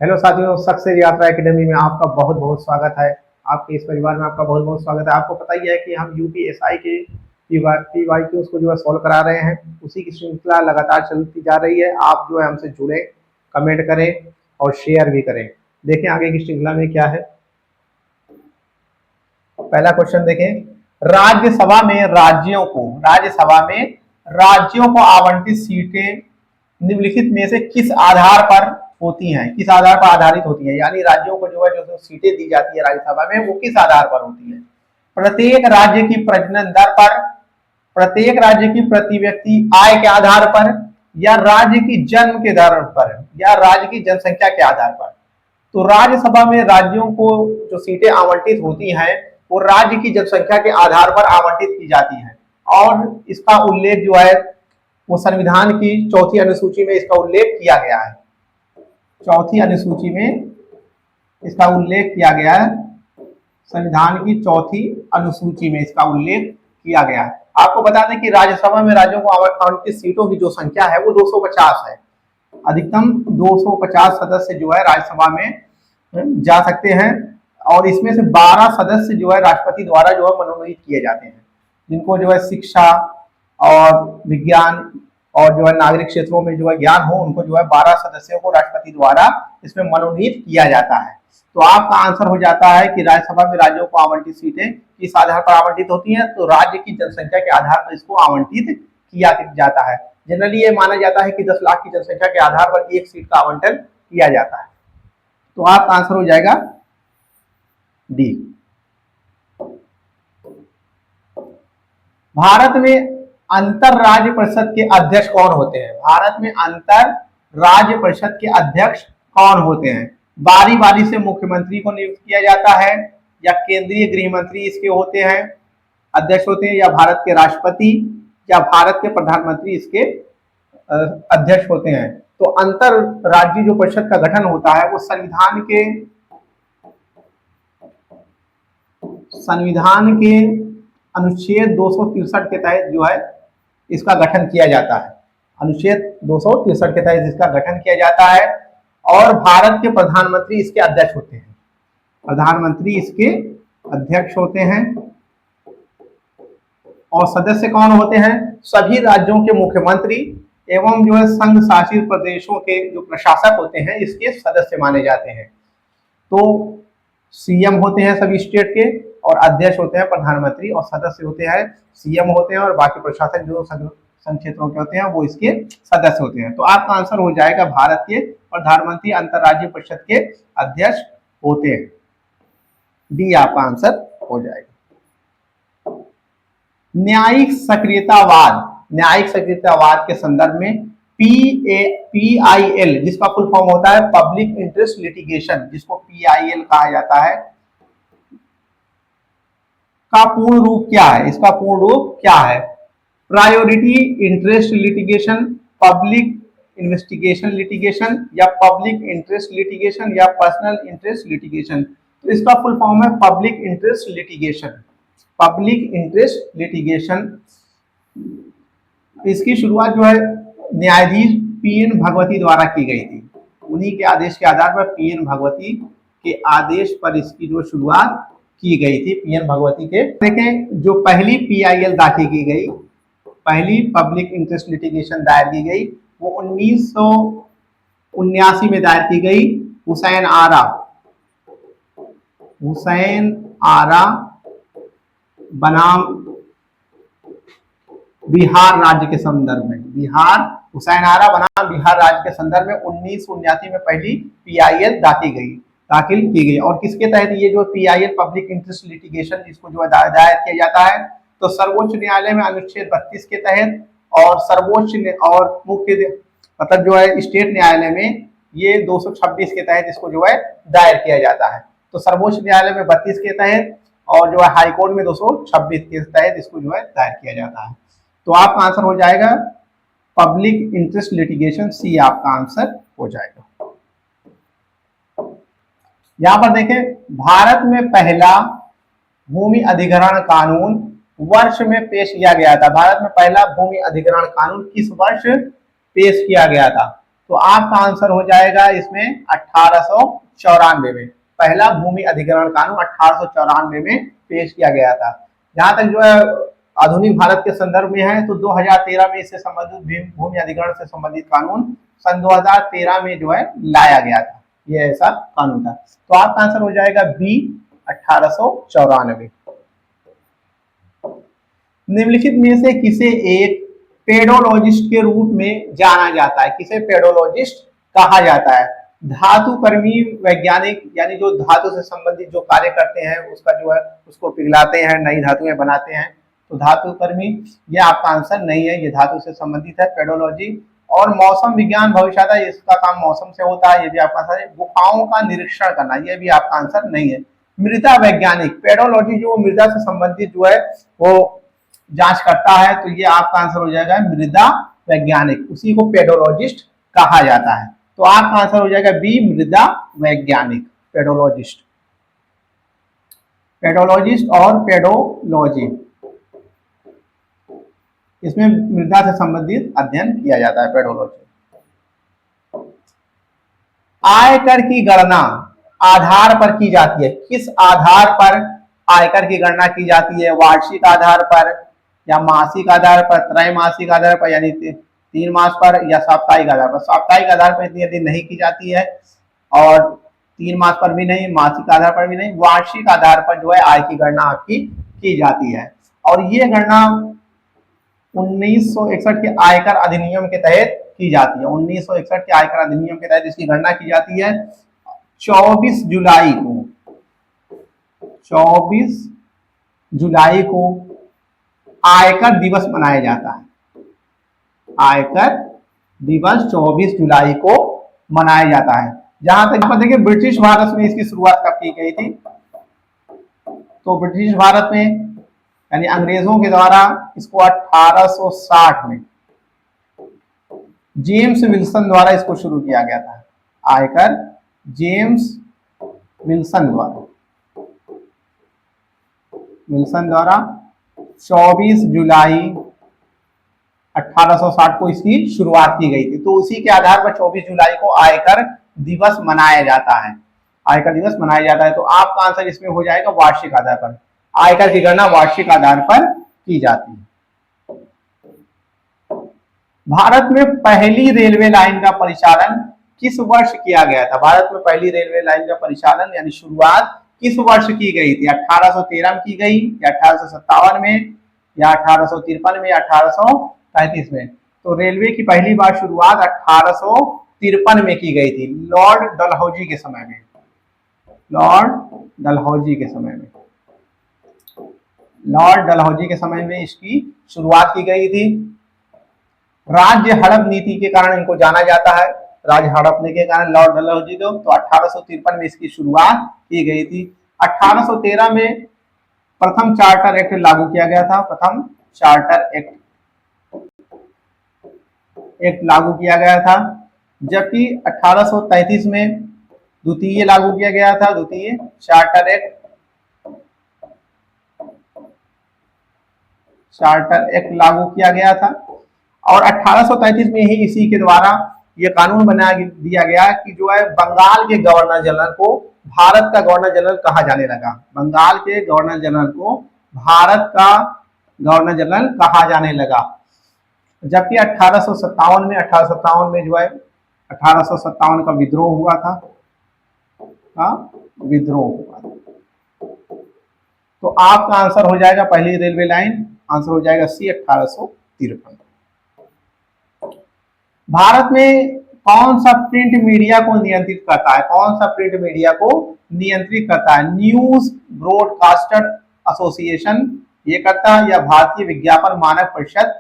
Hello साथियों, success यात्रा academy में आपका बहुत बहुत स्वागत है। आपके इस परिवार में आपका बहुत बहुत स्वागत है। आपको पता ही है कि हम यूपीएसआई के पीवाईक्यूज को जो है सॉल्व करा रहे हैं। उसी की श्रृंखला लगातार चलती जा रही है। आप जो है हमसे जुड़े, कमेंट करें और शेयर भी करें। देखें आगे की श्रृंखला में क्या है। पहला क्वेश्चन देखें, राज्यसभा में आवंटित सीटें निम्नलिखित में से किस आधार पर होती हैं, किस आधार पर आधारित होती हैं, यानी राज्यों को जो है जो सीटें दी जाती है राज्यसभा में वो किस आधार पर होती है। प्रत्येक राज्य की प्रजनन दर पर, प्रत्येक राज्य की प्रति व्यक्ति आय के आधार पर, या राज्य की जन्म के दर पर, या राज्य की जनसंख्या के आधार पर। तो राज्यसभा में राज्यों को जो सीटें आवंटित होती हैं वो राज्य की जनसंख्या के आधार पर आवंटित की जाती हैं। और इसका उल्लेख जो है वो संविधान की चौथी अनुसूची में इसका उल्लेख किया गया है। चौथी अनुसूची में इसका उल्लेख किया गया है। संविधान की चौथी अनुसूची में इसका उल्लेख किया गया है। आपको बता दें कि राज्यसभा में राज्यों को आवंटित सीटों की जो संख्या है वो 250 है। अधिकतम 250 सदस्य जो है राज्यसभा में जा सकते हैं। और इसमें से 12 सदस्य जो है राष्ट्रपति द्वारा जो है मनोनीत किए जाते हैं, जिनको जो है शिक्षा और विज्ञान और जो है नागरिक क्षेत्रों में जो है ज्ञान हो, उनको जो है 12 सदस्यों को राष्ट्रपति द्वारा इसमें मनोनीत किया जाता है। तो आपका आंसर हो जाता है कि राज्यसभा में राज्यों को आवंटित सीटें किस आधार पर आवंटित होती हैं, तो राज्य की जनसंख्या के आधार पर इसको आवंटित किया जाता है। जनरली ये माना जाता है कि 10 लाख की जनसंख्या के आधार पर एक सीट का आवंटन किया जाता है। तो आपका आंसर हो जाएगा डी। भारत में अंतर राज्य परिषद के अध्यक्ष कौन होते हैं? भारत में अंतर राज्य परिषद के अध्यक्ष कौन होते हैं? बारी बारी से मुख्यमंत्री को नियुक्त किया जाता है, या केंद्रीय गृह मंत्री इसके होते हैं, अध्यक्ष होते हैं, या भारत के राष्ट्रपति या भारत के प्रधानमंत्री इसके अध्यक्ष होते हैं। तो अंतर राज्य जो परिषद का गठन होता है वो संविधान के अनुच्छेद 263 के तहत जो है इसका गठन किया जाता है। अनुच्छेद 263 के तहत इसका गठन किया जाता है। और भारत के प्रधानमंत्री इसके अध्यक्ष होते हैं। प्रधानमंत्री इसके अध्यक्ष होते हैं। और सदस्य कौन होते हैं? सभी राज्यों के मुख्यमंत्री एवं जो है संघ शासित प्रदेशों के जो प्रशासक होते हैं इसके सदस्य माने जाते हैं। तो सीएम होते हैं सभी स्टेट के, और अध्यक्ष होते हैं प्रधानमंत्री, और सदस्य होते हैं सीएम होते हैं, और बाकी प्रशासक जो संघ क्षेत्रों के होते हैं वो इसके सदस्य होते हैं। तो आपका आंसर हो जाएगा भारत के प्रधानमंत्री अंतरराज्यीय परिषद के अध्यक्ष होते हैं। डी आपका आंसर हो जाएगा। न्यायिक सक्रियतावाद के संदर्भ में PIL जिसका फुल फॉर्म होता है पब्लिक इंटरेस्ट लिटिगेशन, जिसको PIL कहा जाता है, का पूर्ण रूप क्या है? इसका पूर्ण रूप क्या है? Priority interest litigation, public investigation litigation, या पब्लिक इंटरेस्ट लिटिगेशन, या पर्सनल इंटरेस्ट लिटिगेशन। तो इसका फुल फॉर्म है public interest litigation. Public interest litigation. इसकी शुरुआत जो है न्यायाधीश PN भगवती द्वारा की गई थी। उन्हीं के आदेश के आधार पर PN भगवती के आदेश पर इसकी जो शुरुआत की गई थी, PN भगवती के। देखें जो पहली PIL दाखिल की गई, पहली पब्लिक इंटरेस्ट लिटिगेशन दायर की गई वो 1979 में दायर की गई हुसैन आरा बनाम बिहार राज्य के संदर्भ में। हुसैन आरा बनाम बिहार राज्य के संदर्भ में 1979 में पहली PIL दाखिल की गई। और किसके तहत ये जो PIL पब्लिक इंटरेस्ट लिटिगेशन इसको जो है दायर किया जाता है? तो सर्वोच्च न्यायालय में अनुच्छेद 32 के तहत, और सर्वोच्च और मुख्य मतलब जो है स्टेट न्यायालय में ये 226 के तहत इसको जो है दायर किया जाता है। तो सर्वोच्च न्यायालय में 32 के तहत, और जो है हाईकोर्ट में 226 के तहत इसको जो है दायर किया जाता है। तो आपका आंसर हो जाएगा पब्लिक इंटरेस्ट लिटिगेशन, सी आपका आंसर हो जाएगा। यहां पर देखें भारत में पहला भूमि अधिग्रहण कानून वर्ष में पेश किया गया था। भारत में पहला भूमि अधिग्रहण कानून किस वर्ष पेश किया गया था? तो आपका आंसर हो जाएगा इसमें 1894 में। पहला भूमि अधिग्रहण कानून 1894 में पेश किया गया था। जहां तक जो है आधुनिक भारत के संदर्भ में है तो 2013 में इससे संबंधित भूमि अधिग्रहण से संबंधित कानून सन 2013 में जो है लाया गया था। ये ऐसा कानून था। तो आपका आंसर हो जाएगा बी 1894। निम्नलिखित में से किसे एक पेडोलॉजिस्ट के रूप में जाना जाता है? किसे पेडोलॉजिस्ट कहा जाता है? धातु कर्मी वैज्ञानिक, यानी जो धातु से संबंधित जो कार्य करते हैं उसका जो है उसको पिघलाते हैं, नई धातुएं बनाते हैं, तो धातु कर्मी। ये आपका आंसर नहीं है, ये धातु से संबंधित है पेडोलॉजी। और मौसम विज्ञान भविष्यता, इसका काम मौसम से होता है, ये भी आपका आंसर है। गुफाओं का निरीक्षण करना, ये भी आपका आंसर नहीं है। मृदा वैज्ञानिक, पेडोलॉजी जो मृदा से संबंधित जो है वो जांच करता है, तो ये आपका आंसर हो जाएगा मृदा वैज्ञानिक, उसी को पेडोलॉजिस्ट कहा जाता है। तो आपका आंसर हो जाएगा बी मृदा वैज्ञानिक, पेडोलॉजिस्ट। पेडोलॉजिस्ट और पेडोलॉजी, इसमें मृदा से संबंधित अध्ययन किया जाता है, पेडोलॉजी। आयकर की गणना आधार पर की जाती है, किस आधार पर आयकर की गणना की जाती है? वार्षिक आधार पर या मासिक आधार पर, त्रैमासिक आधार पर यानी 3 मास पर, या साप्ताहिक आधार पर? साप्ताहिक आधार पर इतनी यदि नहीं की जाती है, और 3 मास पर भी नहीं, मासिक आधार पर भी नहीं, वार्षिक आधार पर जो है आय की गणना आपकी की जाती है। और ये गणना 1961 के आयकर अधिनियम के तहत की जाती है। 1961 के आयकर अधिनियम के तहत इसकी गणना की जाती है। 24 जुलाई को 24 जुलाई को आयकर दिवस मनाया जाता है। आयकर दिवस 24 जुलाई को मनाया जाता है। जहां तक देखिए ब्रिटिश भारत में इसकी शुरुआत कब की गई थी? तो ब्रिटिश भारत में यानी अंग्रेजों के द्वारा इसको 1860 में जेम्स विल्सन द्वारा इसको शुरू किया गया था। आयकर जेम्स विल्सन द्वारा 24 जुलाई 1860 को इसकी शुरुआत की गई थी। तो उसी के आधार पर 24 जुलाई को आयकर दिवस मनाया जाता है। आयकर दिवस मनाया जाता है। तो आपका आंसर इसमें हो जाएगा वार्षिक आधार पर। आयकर की गणना वार्षिक आधार पर की जाती है। भारत में पहली रेलवे लाइन का परिचालन किस वर्ष किया गया था? भारत में पहली रेलवे लाइन का परिचालन यानी शुरुआत किस वर्ष की गई थी? 1813 में की गई, या 1857 में, या 1853 में, या 1835 में? तो रेलवे की पहली बार शुरुआत 1853 में की गई थी, लॉर्ड डलहौजी के समय में। लॉर्ड डलहौजी के समय में इसकी शुरुआत की गई थी। राज्य हड़प नीति के कारण इनको जाना जाता है, राज्य हड़पने के कारण लॉर्ड डलहौजी को। तो 1853 में इसकी शुरुआत की गई थी। 1813 में प्रथम चार्टर एक्ट लागू किया गया था। प्रथम चार्टर एक्ट लागू किया गया था, जबकि 1833 में द्वितीय लागू किया गया था, द्वितीय चार्टर एक्ट लागू किया गया था। और 1833 में ही इसी के द्वारा ये कानून बना दिया गया कि जो है बंगाल के गवर्नर जनरल को भारत का गवर्नर जनरल कहा जाने लगा। बंगाल के गवर्नर जनरल को भारत का गवर्नर जनरल कहा जाने लगा। जबकि 1857 में जो है 1857 का विद्रोह हुआ था, तो आपका आंसर हो जाएगा पहली रेलवे लाइन, आंसर हो जाएगा सी 1853। भारत में कौन सा प्रिंट मीडिया को नियंत्रित करता है? कौन सा प्रिंट मीडिया को नियंत्रित करता है? न्यूज ब्रॉडकास्टर एसोसिएशन ये करता है, या भारतीय विज्ञापन मानक परिषद,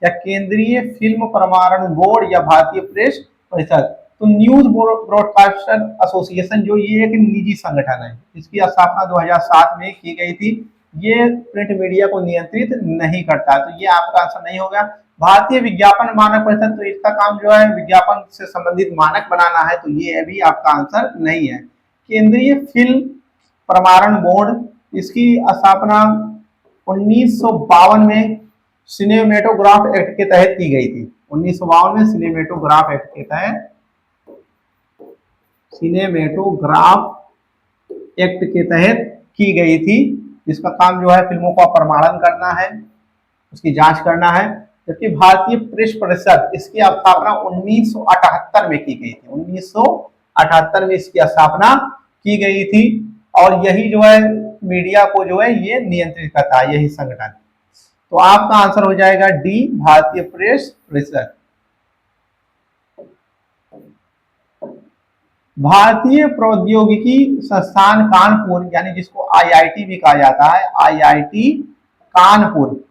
या केंद्रीय फिल्म प्रमाणन बोर्ड, या भारतीय प्रेस परिषद? तो न्यूज ब्रॉडकास्टर एसोसिएशन जो ये एक निजी संगठन है, इसकी स्थापना 2007 में की गई थी। ये प्रिंट मीडिया को नियंत्रित नहीं करता, तो ये आपका आंसर नहीं होगा। भारतीय विज्ञापन मानक परिषद, तो इसका काम जो है विज्ञापन से संबंधित मानक बनाना है, तो ये भी आपका आंसर नहीं है। केंद्रीय फिल्म प्रमाणन बोर्ड, इसकी स्थापना 1952 में सिनेमेटोग्राफ एक्ट के तहत की गई थी। 1952 में सिनेमेटोग्राफ एक्ट के तहत सिनेमेटोग्राफ एक्ट के तहत की गई थी, जिसका काम जो है फिल्मों का प्रमाणन करना है, उसकी जांच करना है। जबकि भारतीय प्रेस परिषद, इसकी स्थापना 1978 में की गई थी, 1978 में इसकी स्थापना की गई थी। और यही जो है मीडिया को जो है ये नियंत्रित करता है, यही संगठन। तो आपका आंसर हो जाएगा डी, भारतीय प्रेस परिषद। भारतीय प्रौद्योगिकी संस्थान कानपुर, यानी जिसको आईआईटी भी कहा जाता है, आईआईटी कानपुर,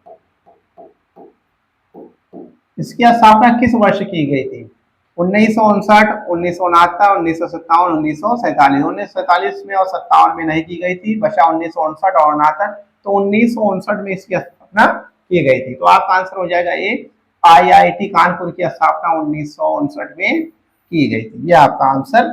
इसकी स्थापना किस वर्ष की गई थी? 1959, 1969, 1957, 1947। 1947 में और 57 में नहीं की गई थी, बचा 1959 और 69। तो 1959 में इसकी स्थापना की गई थी। तो आपका आंसर हो जाएगा ए, आईआईटी कानपुर की स्थापना 1959 में की गई थी। यह आपका आंसर